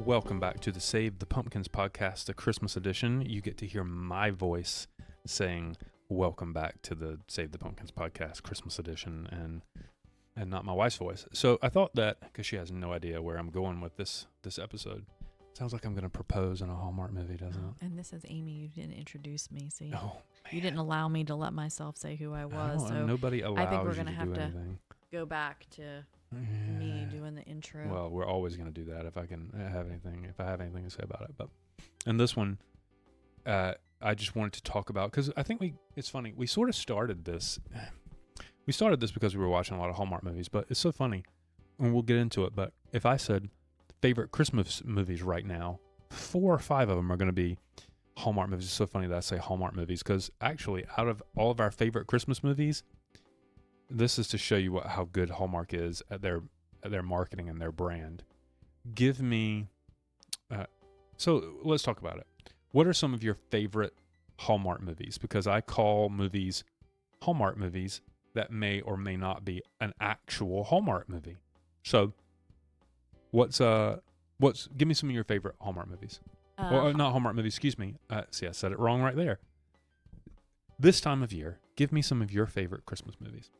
Welcome back to the Save the Pumpkins podcast, the Christmas edition. You get to hear my voice saying, welcome back to the Save the Pumpkins podcast, Christmas edition, and not my wife's voice. So I thought that, because she has no idea where I'm going with this episode, sounds like I'm going to propose in a Hallmark movie, doesn't it? And this is Amy. You didn't introduce me. See, Oh, you didn't allow me to let myself say who I was. So nobody allows I think we're you gonna to have do to anything. go back to me doing the intro. Well, we're always going to do that if I have anything to say about it. But in this one, I just wanted to talk about, because I think it's funny. We sort of started this. We started this because we were watching a lot of Hallmark movies, but it's so funny, and we'll get into it. But if I said favorite Christmas movies right now, 4 or 5 of them are going to be Hallmark movies. It's so funny that I say Hallmark movies, because actually, out of all of our favorite Christmas movies, this is to show you how good Hallmark is at their marketing and their brand. Give me, so let's talk about it. What are some of your favorite Hallmark movies? Because I call movies Hallmark movies that may or may not be an actual Hallmark movie. So, give me some of your favorite Hallmark movies. Or not Hallmark movies, excuse me. See, I said it wrong right there. This time of year, give me some of your favorite Christmas movies.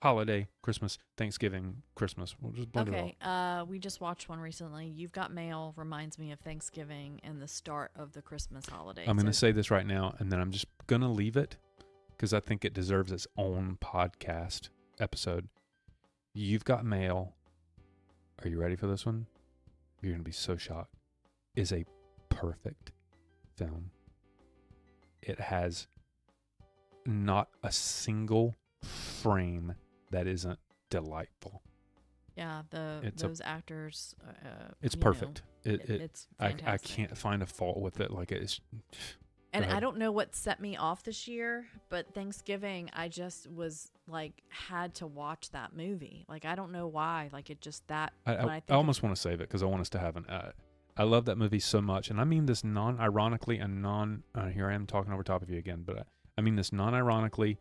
Holiday, Christmas, Thanksgiving, Christmas. We'll just blend it all. We just watched one recently. You've Got Mail reminds me of Thanksgiving and the start of the Christmas holiday. I'm going to say this right now, and then I'm just going to leave it because I think it deserves its own podcast episode. You've Got Mail. Are you ready for this one? You're going to be so shocked. Is a perfect film. It has not a single frame that isn't delightful. Yeah, those actors. It's perfect. It's fantastic. I can't find a fault with it. Like it's. And I don't know what set me off this year, but Thanksgiving, I just was like had to watch that movie. Like I don't know why. Like it just that. I almost want to save it because I want us to have an. I love that movie so much, and I mean this non-ironically and here I am talking over top of you again, but I mean this non-ironically.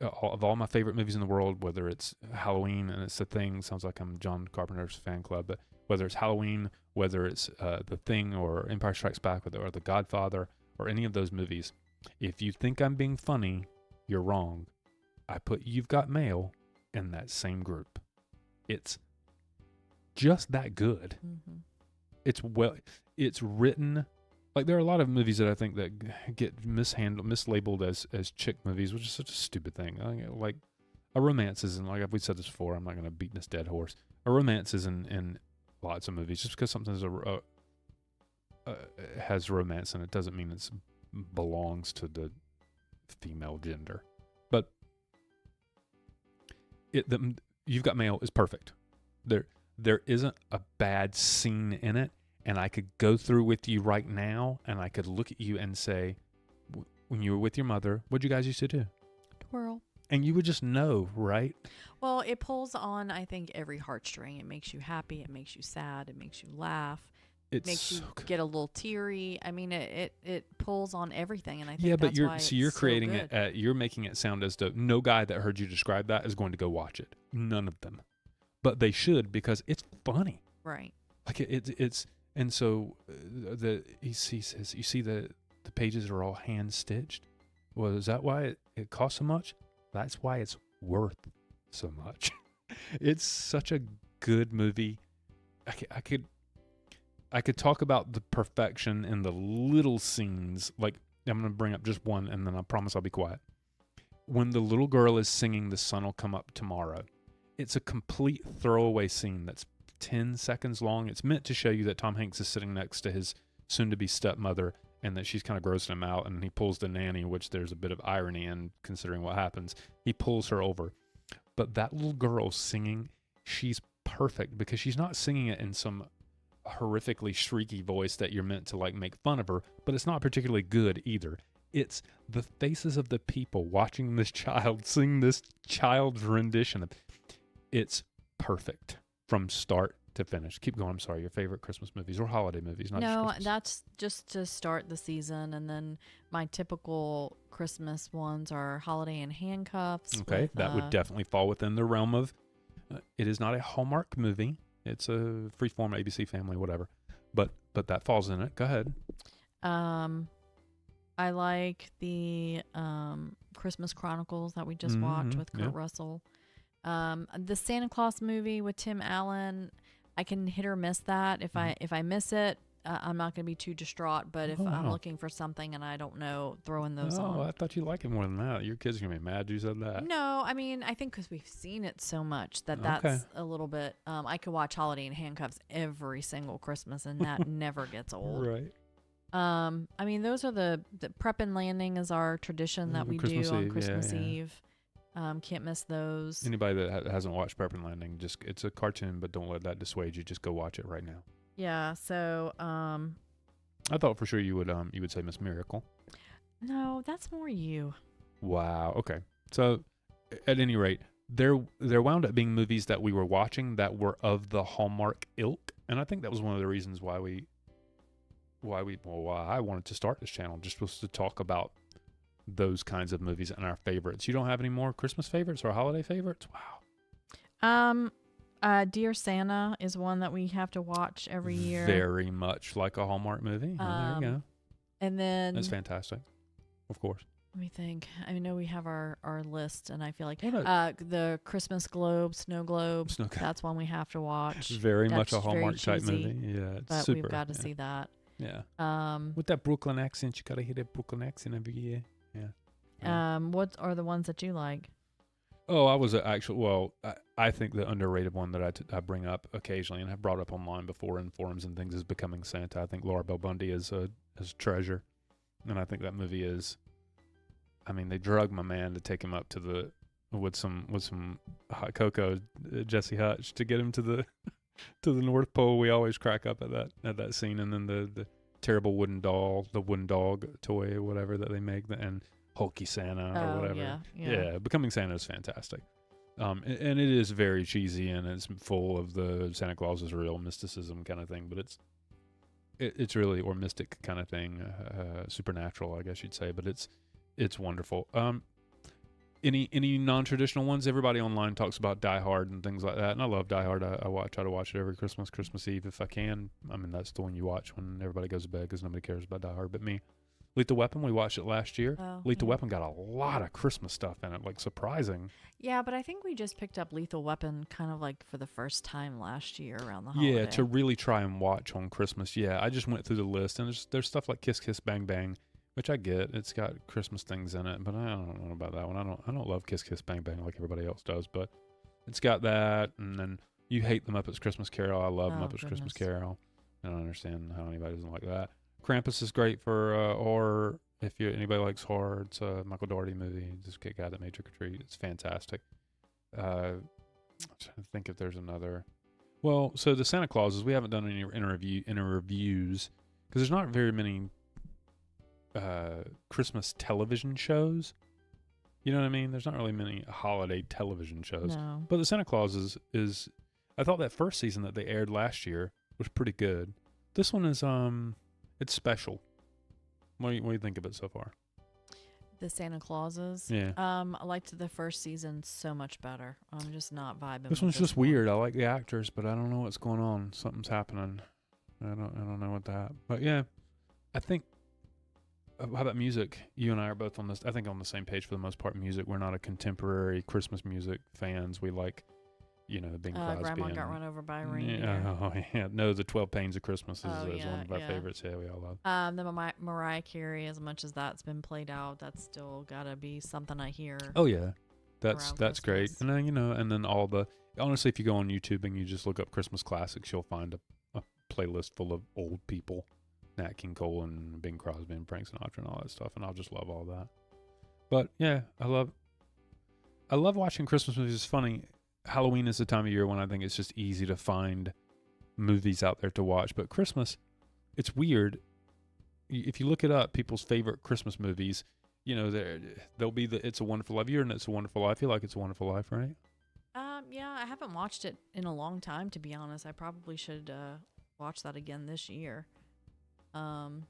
Of all my favorite movies in the world, whether it's Halloween and it's The Thing, sounds like I'm John Carpenter's fan club, but whether it's Halloween, whether it's The Thing or Empire Strikes Back or The Godfather or any of those movies, if you think I'm being funny, you're wrong. I put You've Got Mail in that same group. It's just that good. Mm-hmm. It's written. Like, there are a lot of movies that I think that get mislabeled as chick movies, which is such a stupid thing. Like, a romance isn't, like we said this before, I'm not going to beat this dead horse. A romance is in lots of movies. Just because something has romance in it doesn't mean it belongs to the female gender. But You've Got Mail is perfect. There isn't a bad scene in it. And I could go through with you right now, and I could look at you and say, when you were with your mother, what'd you guys used to do? Twirl. And you would just know, right? Well, it pulls on, I think, every heartstring. It makes you happy. It makes you sad. It makes you laugh. It makes you get a little teary. I mean, it pulls on everything, and I think that's why you're creating it. You're making it sound as though no guy that heard you describe that is going to go watch it. None of them, but they should because it's funny. Right. Like it's. And so he says, you see the pages are all hand stitched. Well, is that why it costs so much? That's why it's worth so much. It's such a good movie. I could talk about the perfection in the little scenes. Like, I'm going to bring up just one, and then I promise I'll be quiet. When the little girl is singing "The Sun Will Come Up Tomorrow," it's a complete throwaway scene that's 10 seconds long. It's meant to show you that Tom Hanks is sitting next to his soon-to-be stepmother and that she's kind of grossing him out, and he pulls the nanny, which there's a bit of irony in considering what happens. He pulls her over. But that little girl singing, she's perfect because she's not singing it in some horrifically shrieky voice that you're meant to like make fun of her, but it's not particularly good either. It's the faces of the people watching this child sing this child's rendition. It's perfect. From start to finish. Keep going. I'm sorry. Your favorite Christmas movies or holiday movies? Not no, just that's just to start the season, and then my typical Christmas ones are Holiday in Handcuffs. Okay, that would definitely fall within the realm of. It is not a Hallmark movie. It's a freeform ABC Family, whatever. But that falls in it. Go ahead. I like the Christmas Chronicles that we just watched with Kurt Russell. The Santa Claus movie with Tim Allen, I can hit or miss that. If I miss it, I'm not going to be too distraught. But if I'm looking for something and I don't know, throwing those on. Oh, I thought you liked it more than that. Your kids are going to be mad you said that. No, I mean, I think because we've seen it so much that's a little bit. I could watch Holiday in Handcuffs every single Christmas, and that never gets old. Right. I mean, those are the Prep and Landing is our tradition that we Christmas do on Eve, Christmas Eve. Can't miss those. Anybody that hasn't watched Prep and Landing, it's a cartoon, but don't let that dissuade you. Just go watch it right now. Yeah. So, I thought for sure you would say Miss Miracle. No, that's more you. Wow. Okay. So, at any rate, there wound up being movies that we were watching that were of the Hallmark ilk, and I think that was one of the reasons why I wanted to start this channel, just was to talk about those kinds of movies and our favorites. You don't have any more Christmas favorites or holiday favorites? Wow. Dear Santa is one that we have to watch every year. Very much like a Hallmark movie. There you go. And then that's fantastic. Of course. Let me think. I know we have our list, and I feel like the Christmas Globe, Snow Globe. That's one we have to watch. Very much a Hallmark type movie. Yeah, it's but super. We've got to see that. Yeah. With that Brooklyn accent, you gotta hear that Brooklyn accent every year. Yeah. What are the ones that you like? Oh, I think the underrated one that I bring up occasionally and have brought up online before in forums and things is Becoming Santa. I think Laura Bell Bundy is a treasure, and I think that movie is. I mean, they drug my man to take him up to with some hot cocoa, Jesse Hutch, to get him to the North Pole. We always crack up at that scene, and then the terrible wooden dog toy or whatever that they make, and Hulky Santa or whatever. Yeah. Becoming Santa is fantastic. And it is very cheesy, and it's full of the Santa Claus is real mysticism kind of thing, but it's really, or mystic kind of thing, supernatural, I guess you'd say, but it's wonderful. Any non-traditional ones? Everybody online talks about Die Hard and things like that, and I love Die Hard. I try to watch it every Christmas Eve if I can. I mean, that's the one you watch when everybody goes to bed because nobody cares about Die Hard but me. Lethal Weapon, we watched it last year. Lethal Weapon got a lot of Christmas stuff in it, like surprising. Yeah, but I think we just picked up Lethal Weapon kind of like for the first time last year around the holiday. Yeah, to really try and watch on Christmas. Yeah, I just went through the list, and there's stuff like Kiss Kiss Bang Bang, which I get. It's got Christmas things in it, but I don't know about that one. I don't love Kiss Kiss Bang Bang like everybody else does, but it's got that. And then you hate the Muppets Christmas Carol. I love Muppets Christmas Carol. I don't understand how anybody doesn't like that. Krampus is great for horror. If anybody likes horror, it's a Michael Dougherty movie. This guy that made Trick or Treat. It's fantastic. I'm trying to think if there's another. Well, so the Santa Clauses, we haven't done any reviews because there's not very many Christmas television shows. You know what I mean? There's not really many holiday television shows. No. But the Santa Claus is I thought that first season that they aired last year was pretty good. This one is it's special. What do you think of it so far? The Santa Clauses? Yeah. I liked the first season so much better. I'm just not vibing. This one's just weird. I like the actors, but I don't know what's going on. Something's happening. I don't know what that. But yeah, I think. How about music? You and I are both on this. I think on the same page for the most part. Music. We're not a contemporary Christmas music fans. We like, Bing Crosby. Grandma Got Run Over by a Reindeer. Yeah, no, the 12 Pains of Christmas is one of our favorites. Yeah, we all love. The Mariah Carey, as much as that's been played out, that's still gotta be something I hear. Oh yeah, that's great. And then and then all the honestly, if you go on YouTube and you just look up Christmas classics, you'll find a playlist full of old people, Nat King Cole and Bing Crosby and Frank Sinatra and all that stuff, and I'll just love all that. But yeah, I love watching Christmas movies. It's funny. Halloween is the time of year when I think it's just easy to find movies out there to watch. But Christmas, it's weird. If you look it up, people's favorite Christmas movies, there'll be the It's a Wonderful Life. You're in It's a Wonderful Life. You like It's a Wonderful Life, right? Yeah, I haven't watched it in a long time, to be honest. I probably should watch that again this year. But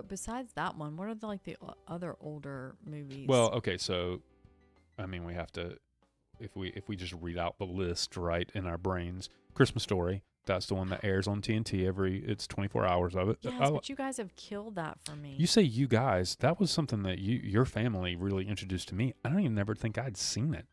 besides that one, what are the other older movies? Well, okay, so I mean, we have to. if we just read out the list right in our brains. Christmas Story. That's the one that airs on TNT it's 24 hours of it. Yes, but you guys have killed that for me. You say you guys. That was something that your family really introduced to me. I don't even never think I'd seen it.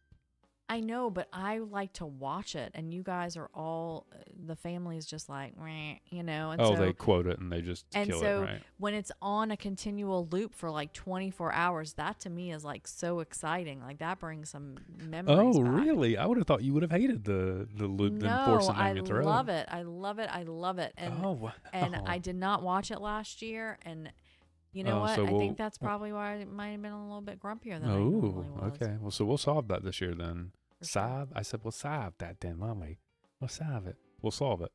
I know, but I like to watch it, and you guys are all the family is just like, "Meh," you know. And they quote it and they just kill it, right? When it's on a continual loop for like 24 hours, that to me is like so exciting. Like that brings some memories. Oh, back. Really? I would have thought you would have hated the loop them forcing down your throat. I love it. I love it. I love it. And wow. And I did not watch it last year, and you know what? I think that's probably why I might have been a little bit grumpier than I normally was. Okay. Well, so we'll solve that this year then. Sure. I said, we'll solve that then, won't we? We'll solve it. We'll solve it.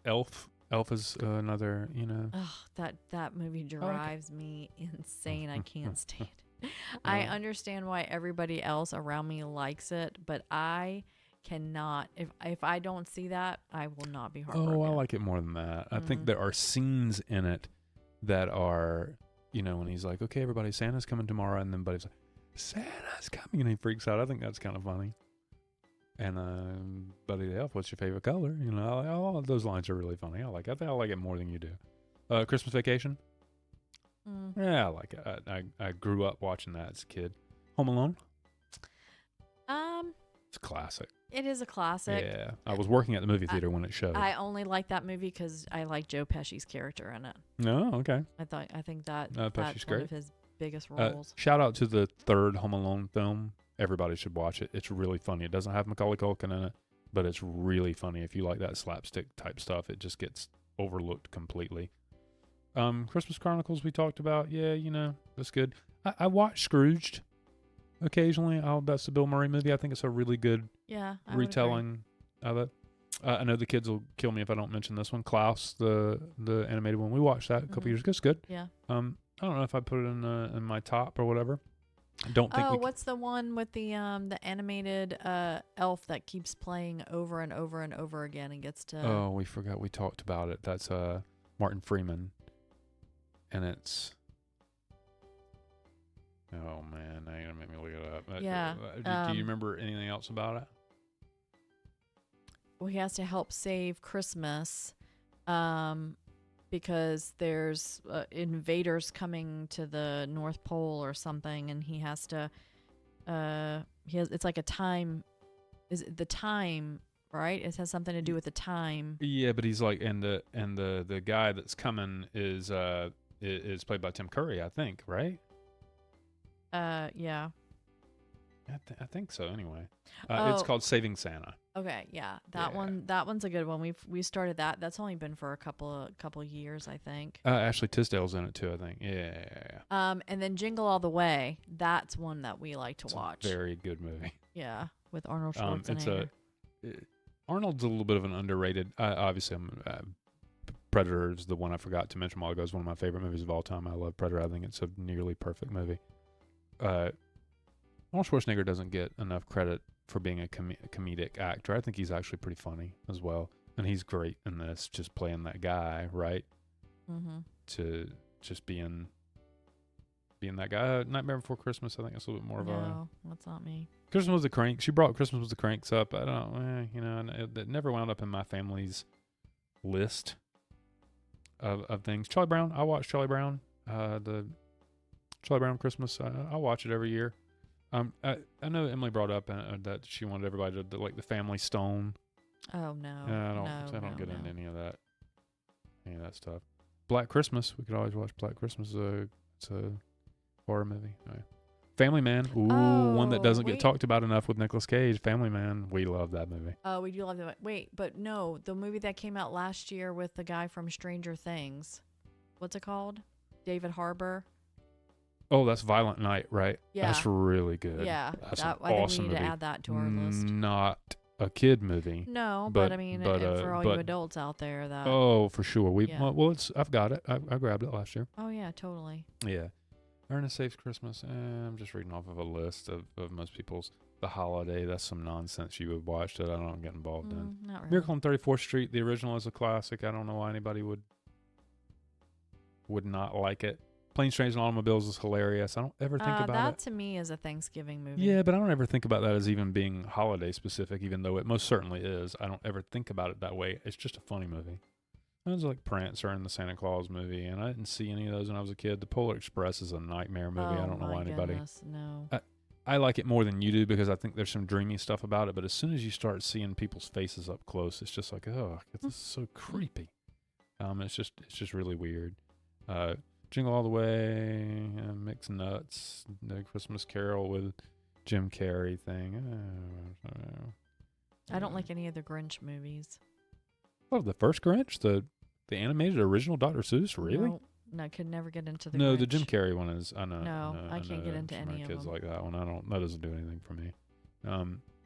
Elf is another, you know. Oh, that movie drives me insane. I can't stand it. I understand why everybody else around me likes it, but I cannot. If I don't see that, I will not be heartbroken. Oh, I like it more than that. I think there are scenes in it that are, you know, when he's like, okay, everybody, Santa's coming tomorrow, and then Buddy's like, Santa's coming, and he freaks out. I think that's kind of funny. And Buddy the Elf, what's your favorite color? You know, all of those lines are really funny. I like it. I think I like it more than you do. Christmas Vacation. Yeah, I like it. I grew up watching that as a kid. Home Alone. It's a classic. It is a classic. Yeah, I was working at the movie theater when it showed. I only like that movie because I like Joe Pesci's character in it. No, okay. I think that's Pesci's one great. of his biggest roles. Shout out to the third Home Alone film. Everybody should watch it. It's really funny. It doesn't have Macaulay Culkin in it, but it's really funny. If you like that slapstick type stuff, it just gets overlooked completely. Christmas Chronicles we talked about. Yeah, you know, that's good. I watch Scrooged occasionally. That's the Bill Murray movie. I think it's a really good retelling of it. I know the kids will kill me if I don't mention this one. Klaus, the animated one. We watched that a couple years ago. It's good. Yeah. I don't know if I put it in my top or whatever. I don't think. What's the one with the animated elf that keeps playing over and over and over again and gets to? Oh, we forgot. We talked about it. That's Martin Freeman, and it's. Oh man, now you're gonna make me look it up. Yeah. Do you remember anything else about it? Well, he has to help save Christmas, because there's invaders coming to the North Pole or something, and he has to. It's like a time. Is it the time? Right? It has something to do with the time. Yeah, but he's like, and the guy that's coming is played by Tim Curry, I think, right? Yeah. I think so. Anyway, it's called Saving Santa. Okay, yeah, that one's a good one. We started that. That's only been for a couple years, I think. Ashley Tisdale's in it too, I think. Yeah. And then Jingle All the Way. That's one that we like to watch. A very good movie. Yeah, with Arnold Schwarzenegger. Arnold's a little bit of an underrated. Obviously, Predator is the one I forgot to mention a while ago. It's one of my favorite movies of all time. I love Predator. I think it's a nearly perfect movie. Arnold Schwarzenegger doesn't get enough credit for being a comedic actor. I think he's actually pretty funny as well, and he's great in this, just playing that guy, right? Mm-hmm. To just being that guy. Nightmare Before Christmas, I think it's a little bit more of a. No, that's not me. Christmas with the Cranks. She brought Christmas with the Cranks up. I don't, it never wound up in my family's list of things. Charlie Brown. I watched Charlie Brown. The Charlie Brown Christmas. I watch it every year. I know Emily brought up that she wanted everybody to like the Family Stone. Oh no! I don't get into any of that stuff. Black Christmas. We could always watch Black Christmas. It's a horror movie. All right. Family Man. Ooh, one that doesn't get talked about enough with Nicolas Cage. Family Man. We love that movie. Oh, we do love that. Wait, but no, the movie that came out last year with the guy from Stranger Things. What's it called? David Harbour. Oh, that's Violent Night, right? Yeah. That's really good. Yeah. That's an awesome I think we need movie. to add that to our list. Not a kid movie. No, but I mean, for all you adults out there that. Oh, for sure. I've got it. I grabbed it last year. Oh yeah, totally. Yeah. Ernest Saves Christmas. I'm just reading off of a list of most people's. The Holiday. That's some nonsense you would watch that I don't get involved in. Not really. Miracle on 34th Street. The original is a classic. I don't know why anybody would not like it. Planes, Trains, and Automobiles is hilarious. I don't ever think about that it. to me is a Thanksgiving movie. Yeah, but I don't ever think about that as even being holiday specific, even though it most certainly is. I don't ever think about it that way. It's just a funny movie. It was like Prancer and the Santa Claus movie, and I didn't see any of those when I was a kid. The Polar Express is a nightmare movie. I don't know why anybody. No. I like it more than you do because I think there's some dreamy stuff about it. But as soon as you start seeing people's faces up close, it's just like, oh, this is so creepy. It's just really weird. Jingle All the Way, Mixed Nuts, the Christmas Carol with Jim Carrey thing. I don't like any of the Grinch movies. Oh, the first Grinch, the animated original Dr. Seuss, really? No, I could never get into the. No, Grinch. The Jim Carrey one is. I know. No, I can't get into any of kids them. like that one. That doesn't do anything for me.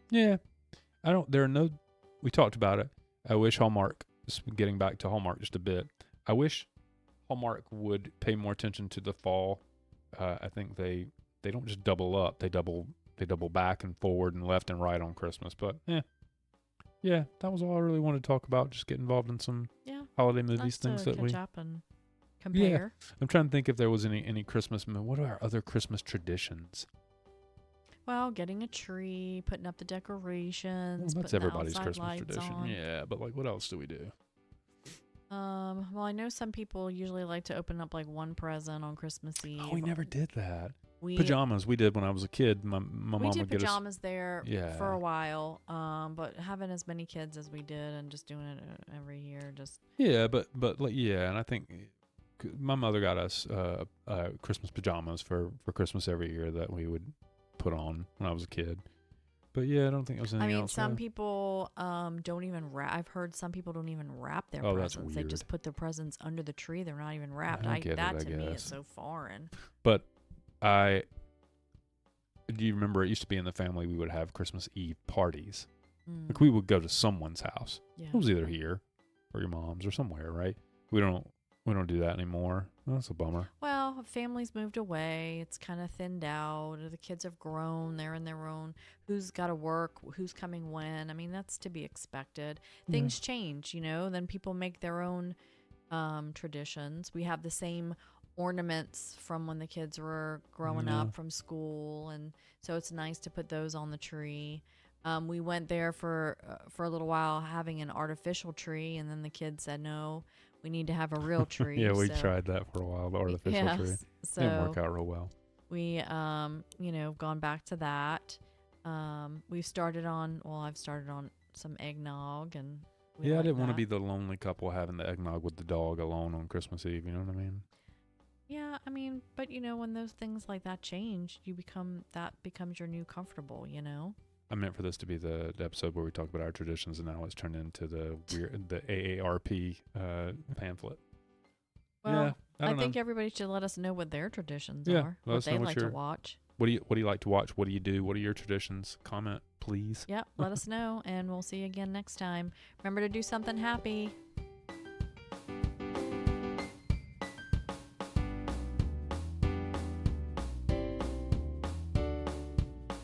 Yeah, I don't. There are no. We talked about it. I wish Hallmark. Getting back to Hallmark just a bit. I wish Hallmark would pay more attention to the fall. I think they don't just double up. They double back and forward and left and right on Christmas. But yeah, that was all I really wanted to talk about. Just get involved in some holiday movies, things that we catch up and compare. Yeah, I'm trying to think if there was any Christmas. What are our other Christmas traditions? Well, getting a tree, putting up the decorations. Well, that's everybody's Christmas lights tradition. on. Yeah, but like, what else do we do? Well, I know some people usually like to open up like one present on Christmas Eve. Oh, we never did that. We pajamas we did when I was a kid. My mom would get us. We did pajamas there for a while. But having as many kids as we did and just doing it every year, just but like and I think my mother got us Christmas pajamas for Christmas every year that we would put on when I was a kid. But yeah, I don't think it was anything else. Some people don't even wrap. I've heard some people don't even wrap their presents. That's weird. They just put their presents under the tree. They're not even wrapped. That to me is so foreign. But do you remember it used to be in the family we would have Christmas Eve parties. Like we would go to someone's house. Yeah. It was either here or your mom's or somewhere, right? We don't do that anymore. That's a bummer. Well, families moved away. It's kind of thinned out. The kids have grown. They're in their own. Who's got to work? Who's coming when? I mean, that's to be expected. Things change, Then people make their own traditions. We have the same ornaments from when the kids were growing up from school, and so it's nice to put those on the tree. We went there for a little while having an artificial tree, and then the kids said no. We need to have a real tree. We tried that for a while, the artificial tree. So didn't work out real well. We, gone back to that. I've started on some eggnog, and I didn't want to be the lonely couple having the eggnog with the dog alone on Christmas Eve. You know what I mean? Yeah, but when those things like that change, that becomes your new comfortable. I meant for this to be the episode where we talk about our traditions, and now it's turned into the AARP pamphlet. Well, I think everybody should let us know what their traditions are, what they like to watch. What do you like to watch? What do you do? What are your traditions? Comment, please. Yep, let us know, and we'll see you again next time. Remember to do something happy.